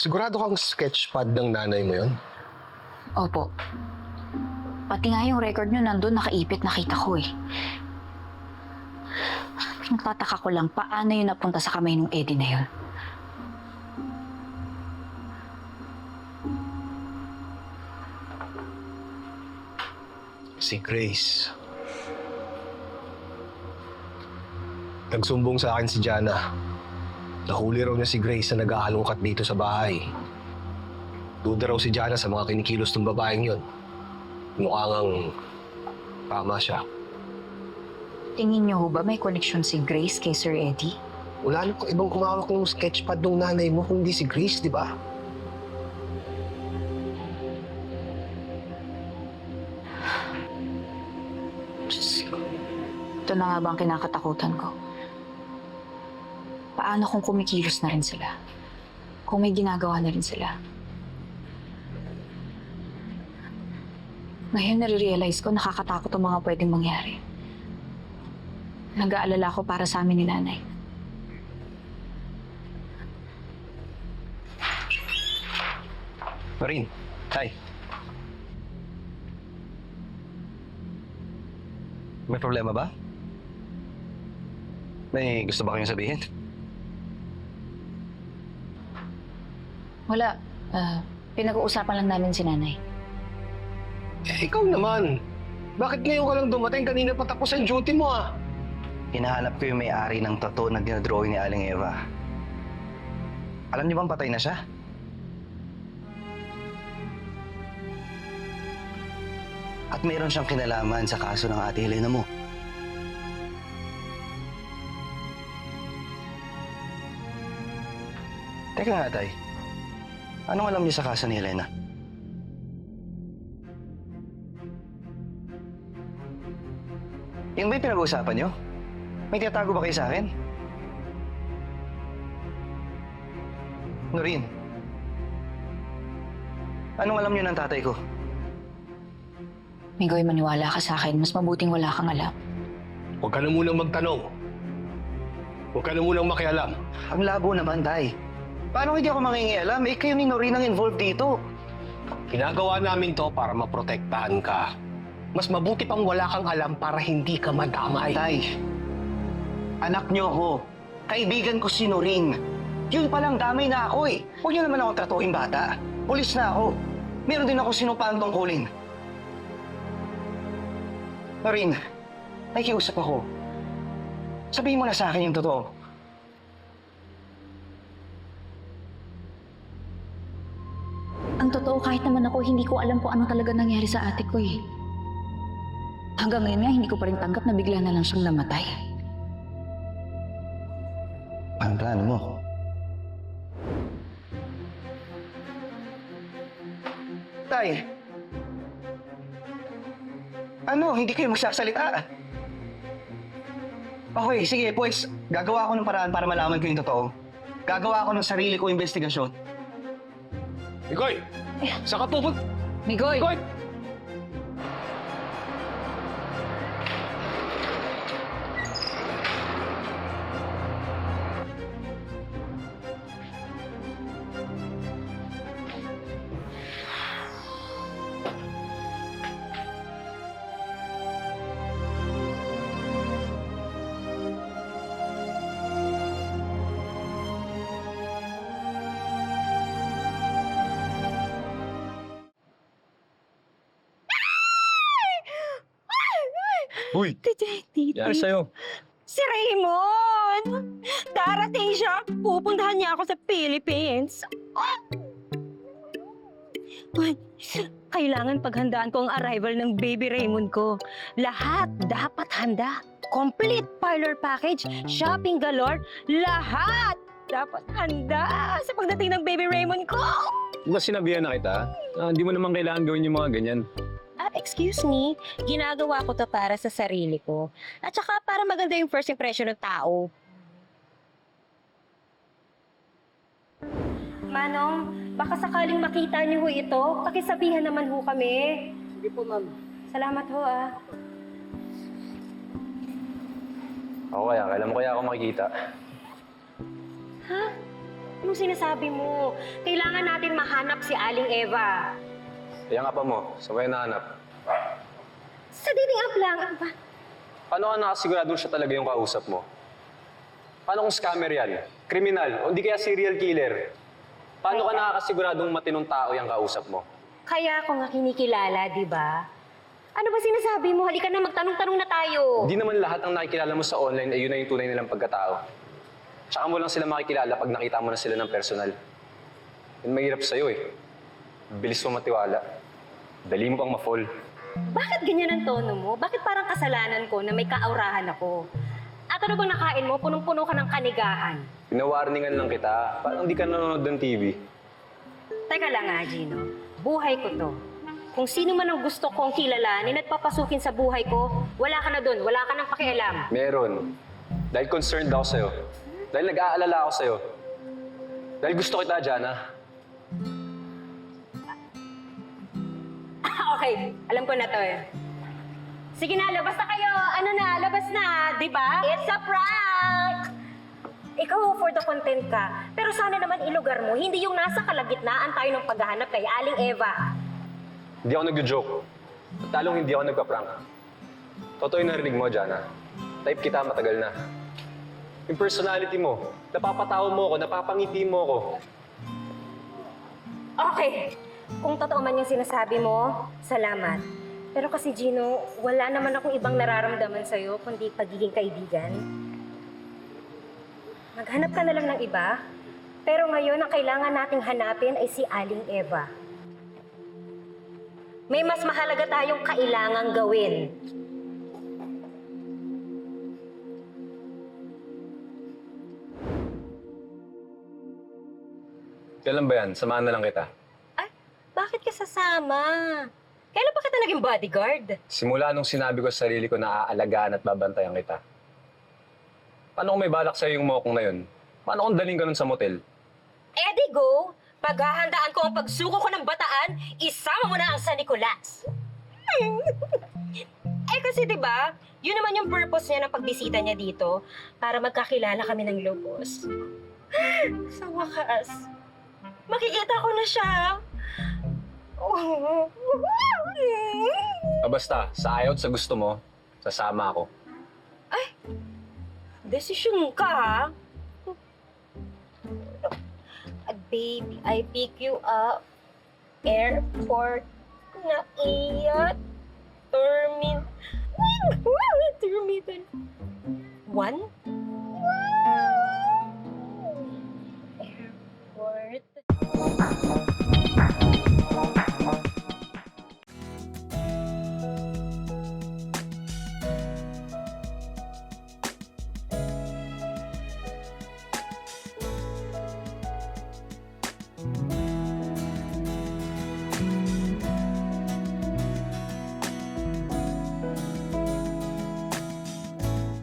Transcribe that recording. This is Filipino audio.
Sigurado kang sketchpad ng nanay mo yun? Opo. Pati nga yung record nyo nandun, nakaipit, nakita ko eh. Nagtataka ko lang, paano yun napunta sa kamay ng Eddie na yun? Si Grace. Nagsumbong sa akin si Jana. Nahuli raw niya si Grace na nag-aalungkat dito sa bahay. Duda raw si Jana sa mga kinikilos ng babaeng yun. Mukha ngang tama siya. Tingin nyo ho ba may connection si Grace kay Sir Eddie? Wala na pang ibang kumawak ng sketchpad ng nanay mo kundi si Grace, di ba? Diyos ko. Ito na nga ba ang kinakatakutan ko? Paano kung kumikilos na rin sila? Kung may ginagawa na rin sila? Ngayon nare-realize ko nakakatakot ang mga pwedeng mangyari. Nag-aalala ko para sa amin ni nanay. Marin, hi. May problema ba? May gusto ba kayong sabihin? Wala. Pinag-uusapan lang namin si nanay. Ikaw naman. Bakit ngayon ka lang dumating? Kanina pa tapos ang duty mo ah. Hinahanap ko yung may-ari ng tattoo na dinadrawing ni Aling Eva. Alam niyo bang patay na siya? At mayroon siyang kinalaman sa kaso ng ate Helena mo. Teka nga, Tay. Anong alam niyo sa kaso ni Helena? Yung ba yung pinag-uusapan niyo? May tinatago ba kayo sa akin? Noreen, anong alam niyo ng tatay ko? Migoy, maniwala ka sa akin. Mas mabuting wala kang alam. Huwag ka na munang magtanong. Huwag ka na munang makialam. Ang labo naman, Tay. Paano hindi ako mangingialam? Eh, kayo ni Noreen ang involved dito. Ginagawa namin to para maprotektahan ka. Mas mabuti pang wala kang alam para hindi ka madamay. Tay, anak niyo ako. Kaibigan ko si Noreen. Yun palang damay na ako eh. Huwag niyo naman ako tratuhin bata. Pulis na ako. Meron din ako sinumpaan tungkulin. Noreen, nakikiusap ako. Sabihin mo na sa akin yung totoo. Ang totoo, kahit naman ako, hindi ko alam kung ano talaga nangyari sa ate ko eh. Hanggang ngayon nga, hindi ko pa rin tanggap na bigla na lang siyang namatay. Anong plano mo? Tay! Ano? Hindi kayo magsasalita? Okay, sige, pues, gagawa ako ng paraan para malaman ko yung totoo. Gagawa ako ng sarili ko investigasyon. Migoy! Saan ka pupunta? Migoy! Migoy! Uy! Detective. Yan sa'yo. Si Raymond! Darating siya. Pupuntahan niya ako sa Philippines. Uy, kailangan paghandaan ko ang arrival ng baby Raymond ko. Lahat dapat handa. Complete parlor package, shopping galore, lahat dapat handa sa pagdating ng baby Raymond ko. Di ba sinabihan na kita? Hindi mo naman kailangan gawin yung mga ganyan. Excuse me, ginagawa ko to para sa sarili ko. At saka para maganda yung first impression ng tao. Manong, baka sakaling makita niyo ho ito, pakisabihan naman ho kami. Sige po, ma'am. Salamat ho ah. Ako kaya, kailan mo kaya ako makikita? Ha? Anong sinasabi mo? Kailangan natin mahanap si Aling Eva. Kaya nga pa mo, sabay nahanap. Sa dating app lang. Ano ba? Paano ka nakasiguradong siya talaga yung kausap mo? Paano kung scammer yan? Kriminal? O hindi kaya serial killer? Paano ka nakakasiguradong matinong tao yung kausap mo? Kaya ako nga kinikilala, di ba? Ano ba sinasabi mo? Halika na, magtanong-tanong na tayo. Hindi naman lahat ng nakikilala mo sa online ay yun na yung tunay nilang pagkatao. Tsaka mo lang sila makikilala pag nakita mo na sila ng personal. Yun mahirap sa'yo eh. Bilis mo matiwala. Dali mo pang ma-fall. Bakit ganyan ang tono mo? Bakit parang kasalanan ko na may kaawrahan ako? At ano bang nakain mo? Punong-puno ka ng kanigahan. Pinawarningan lang kita. Parang hindi ka nanonood ng TV. Teka lang nga, Gino. Buhay ko to. Kung sino man ang gusto kong kilalanin at papasukin sa buhay ko, wala ka na doon. Wala ka nang pakialam. Meron. Dahil concerned ako sa'yo. Dahil nag-aalala ako sa'yo. Dahil gusto kita, Jana. Okay, alam ko na to eh. Sige na, labas na kayo. Ano na, labas na, di ba? It's a prank! Ikaw for the content ka. Pero sana naman ilugar mo, hindi yung nasa kalagitnaan tayo ng paghahanap kay Aling Eva. Hindi ako nag-joke. At talong hindi ako nagpa-prank. Totoo yung narinig mo, Jana. Type kita matagal na. Yung personality mo, napapatawa mo ako, napapangiti mo ako. Okay, kung totoo man yung sinasabi mo, salamat. Pero kasi Gino, wala naman akong ibang nararamdaman sa'yo kundi pagiging kaibigan. Maghanap ka na lang ng iba. Pero ngayon, ang kailangan nating hanapin ay si Aling Eva. May mas mahalaga tayong kailangang gawin. Kailan ba yan? Samahan na lang kita. Ay, bakit ka sasama? Kailan pa kita naging bodyguard? Simula nung sinabi ko sa sarili ko na aalagaan at babantayan kita. Paano kung may balak sa'yo yung mokong na yun? Paano kung daling ka nun sa motel? Eddie, go! Paghahandaan ko ang pagsuko ko ng bataan, isama mo na ang San Nicolas. Eh kasi 'di ba? Yun naman yung purpose niya ng pagbisita niya dito para magkakilala kami ng lubos. Sa wakas, makikita ko na siya. Basta, sa ayaw at sa gusto mo, sasama ako. Desisyon ka, ha? Baby, I pick you up. Airport na iyat. Terminal. 1?